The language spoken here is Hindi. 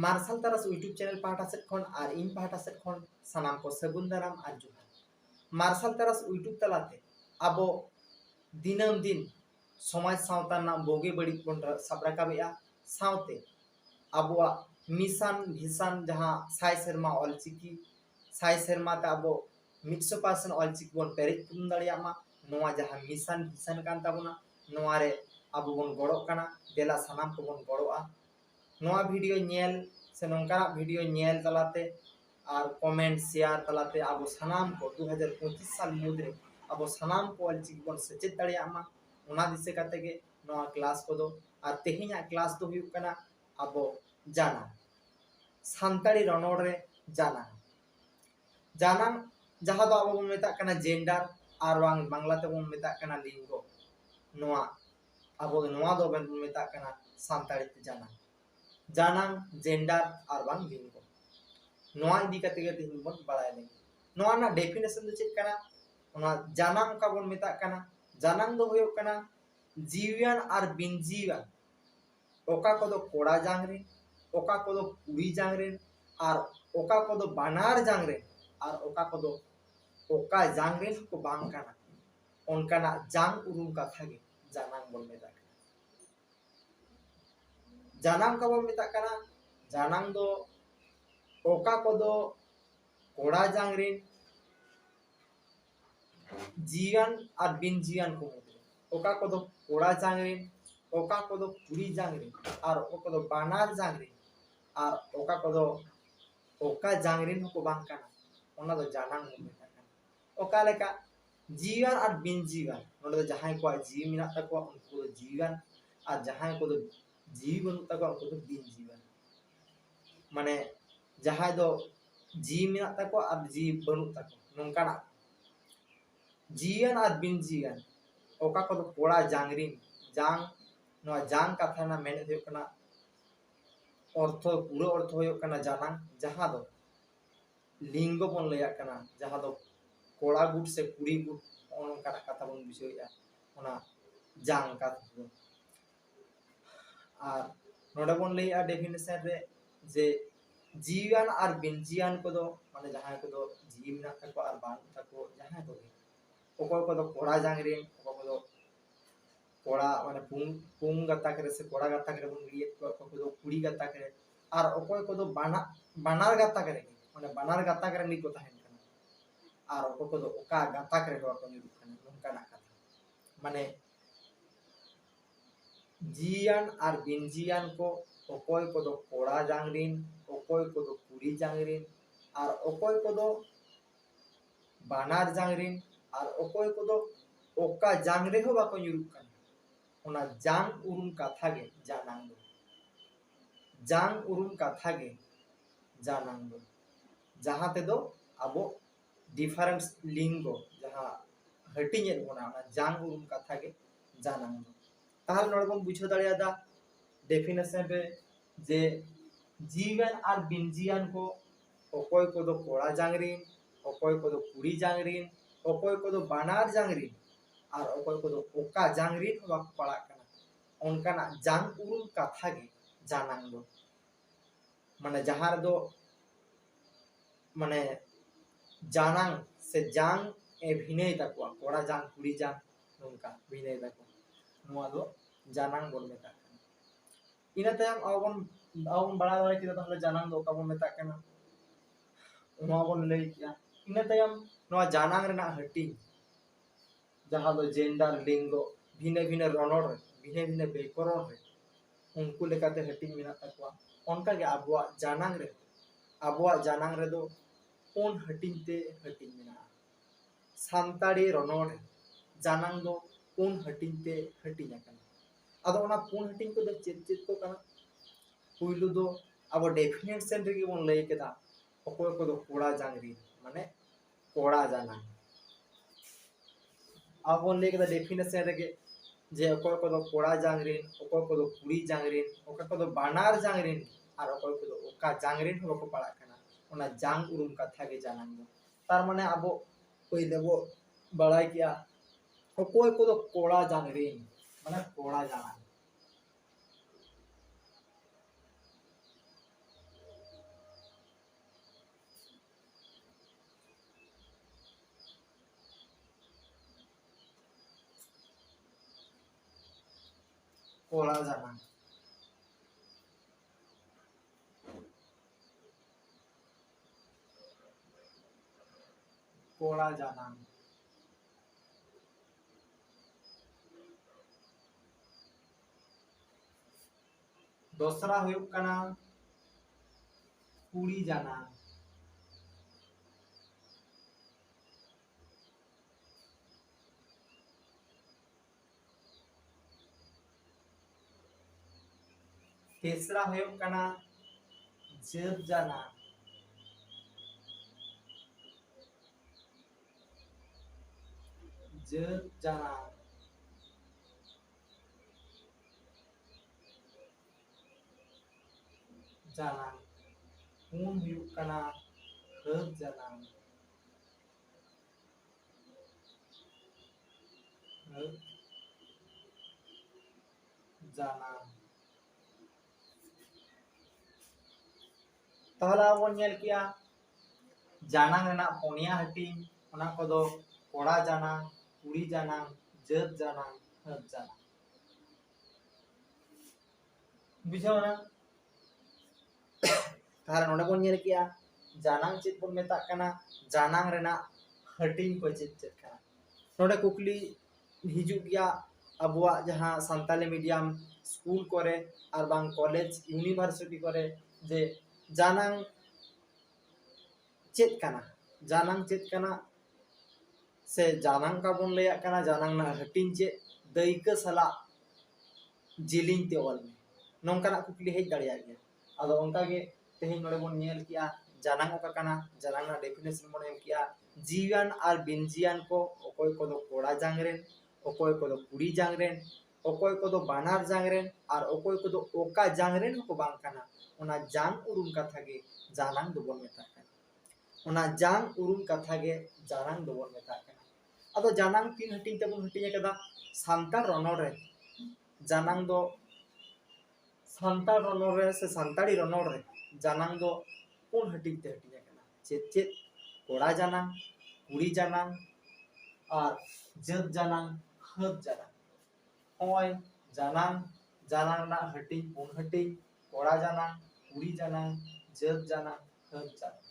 मार्शल तारस यूट्यूब चैनल पाहटा सेट खन और इन पाहटा सेट खन सानाम को सगुन दाराम और जुहार। मार्शल तारस यूट्यूब तलाते अब दिनम दिन समाज सावता ना बोगे बड़ी बन साब राकाबेआ सावते अबुआ मिशन भिशन जहाँ साय सेरमा ऑलचिकी साय सेरमा ता अब 100% ऑलचिकी बन पेरेज पुन दाड़ियामा नोआ जहाँ मिशन भिशन कान ताबोना नोआ रे अब बन गड़ो काना देला सानाम को बन गड़ोआ नोआ वीडियो नेल से नोंका वीडियो नेल तलाते और कमेंट शेयर तलाते अब सानाम को 2025 साल मुद्रे अब सानाम को ऑलचिकी बन सचेत दाड़ियामा उना दिसे काते के नोआ क्लास को दो और तेहिना क्लास दो हुयुक काना अब जाना सानताड़ी रनोड़ रे जाना जाना जहाँ दो अब मेता कना जेंडर और वांग बांग्ला ते बन मेता कना लिंगो नोआ अब नोआ दो बन मेता कना सानताड़ी ते जाना जाना जेंडर और वांग लिंगो नोआ इदी कते के तिन बन बड़ाय ले नोआ ना डेफिनेशन दो चेक कना उना जाना का बन मेता कना जाना दो हुयुक कना जीवन और बिन जीवन ओका को दो कोड़ा जांगरे ओका को दो कुड़ी जांगरे और ओका को दो बानार जांगरे और ओका को दो ओका जांगरे को बांग काना उनका ना जांग उरुम कथा गे जानांग बोल मेता जानांग का बोल मेता काना जानांग दो ओका को दो कोड़ा जांगरे जीवन और बिन जीवन को ओका को दो कोड़ा जांगरे ओका को दो कुड़ी जांगरे और ओका को दो बानार जांगरे और ओका को दो ओका जांगरिन को बांग काना ओना दो जानांग बोल मेता काना ओका लेका जीवन और बिन जीवन नोडे दो जहां को जीव मिना तको उनको दो जीवन और जहां को दो जीव बनु तको उनको दो बिन जीवन माने जहां दो जीव मिना तको और जीव बनु तको नोंकाना जीवन और बिन जीवन ओका को दो कोड़ा जांगरिन जांग नोआ जांग कथा ना मेने हुयुक कना अर्थ पूरा अर्थ हुयुक कना जानांग जहां दो लिंग बन लया कना जहां दो कोड़ा गुट से कुड़ी गुट ओनका कथा बन बिषयया ओना जांग का और नोडे बन लया डेफिनेशन रे जे जीवन और बिन जीवन को दो माने जहां को दो जीव ना तको और बान तको जहां को ओको को दो कोड़ा जांगरे ओको को दो कोड़ा माने पुंग गता करे से कोड़ा गता करे बन गिए ओको को दो कुड़ी गता करे और ओको को दो बानार गता करे माने बानार गता करे नि को ताहेन कना और ओको को दो ओका गता करे को नि रुकना नोंका ना कथा माने जीवन और बिन जीवन को ओकोय को दो कोड़ा जांगरिन ओकोय को दो कुड़ी जांगरिन और ओकोय को दो बानार जांगरिन और ओकोय को दो ओका जांगरे हो बाको युरुक कना ओना जांग उरुम कथा गे जानांग दो जांग उरुम कथा गे जानांग दो जहां ते दो अबो डिफरेंस लिंगो जहां हटिंग बोना ओना जांग उरुम कथा गे जानांग दो ताहल नोड बन बुझो दाड़ियादा डेफिनेशन रे जे जीवन और बिन जीवन को ओकोय को दो कोड़ा जांगरिन ओकोय को दो कुड़ी जांगरिन ओकोय को दो बानार जांगरिन और ओकोय को दो ओका जांगरिन हो पड़ा कना उनका ना जांग उरुम कथा गे जानांग दो माने जहां दो माने जानांग से जांग ए भिने तको कोड़ा जांग कुड़ी जांग उनका भिने तको नोआ दो जानांग बोल मेता इना तयम आवन बड़ा दाड़े किदा ताहले जानांग दो का बोल मेता कना नोआ बोल लई किया इना तयम नोआ जानांग रेना हटिंग जहां दो जेंडर लिंगो भिने भिने रनोड़ भिने भिने बेकरण रे उनको लेकाते हटिंग मेना तकवा उनका के आबुआ जानांग रे दो कोन हटिंग ते हटिंग मेना सानताड़ी रनोड़ जानांग दो कोन हटिंग ते हटिंग कना अदो ओना कोन हटिंग को दो चेत को कना पुइलु दो अब डेफिनेशन रे बन लई केदा ओकोय को दो कोड़ा जांगरी माने कोड़ा जाना अब बन लई केदा डेफिनेशन रे जे ओकोय को दो कोड़ा जांगरिन ओकोय को दो कुड़ी जांगरिन ओका को दो बानार जांगरिन और ओकोय को दो ओका जांगरिन हो को पड़ा कना ओना जांग उरुम कथा गे जानांग दो तार माने अब पहिले बो बड़ाई किया ओकोय को दो कोड़ा जांगरिन माने कोड़ा जाना कोड़ा जानां कोड़ा जानां दोसरा हुयुग कना कुड़ी जानां तीसरा हुयुग कना जब जानां जब जानां जानां पुन हुयुग कना हब जानां हब जानां ताहले आबो नेल किया जानां रेना पोनिया हटिंग ओना कोदो कोड़ा जानां कुड़ी जानां जब जानां हब जानां बुझावना ताहले नोडे बोन नेल किया जानां चेत बोन मेता कना जानां रेना हटिंग को चेत चेत कना नोडे कुकली हिजु गया अबुआ जहां संताली मीडियम स्कूल करे और बांग कॉलेज यूनिवर्सिटी करे जे जानां चेत कना से जानां का बोन लेया कना जानां ना हटिंग चे दैक सला जिलिंग ते ऑल नोंकाना कुकली हेज दाड़िया गया आदो उनका के तेहिं नोडे बोन नेल किया जानां ओका कना जानां ना डेफिनेशन बोन एम किया जीवन और बिनजीवन को ओकोय को दो कोड़ा जांगरेन ओकोय को दो कुड़ी जांगरेन ओकोय को दो बानार जांगरेन और ओकोय को दो ओका जांगरेन को बांग कना ओना जांग उरुम कथा गे जानां दो बोन मेता कना ओना जांग उरुम कथा गे जानां दो बोन मेता कना आदो जानां तीन हटिंग ते बोन हटिंग कदा सांताल रनोड़ रे जानां दो सांताल रनोड़ रे से सांताली रनोड़ रे जानां दो पुन हटिंग ते हटिंग कना चेत चेत कोड़ा जानां कुड़ी जानां और जब जानां हब जानां ओय जानां जानां ना हटिंग पुन हटिंग कोड़ा जानां कुड़ी जानां जब जानां हब जानां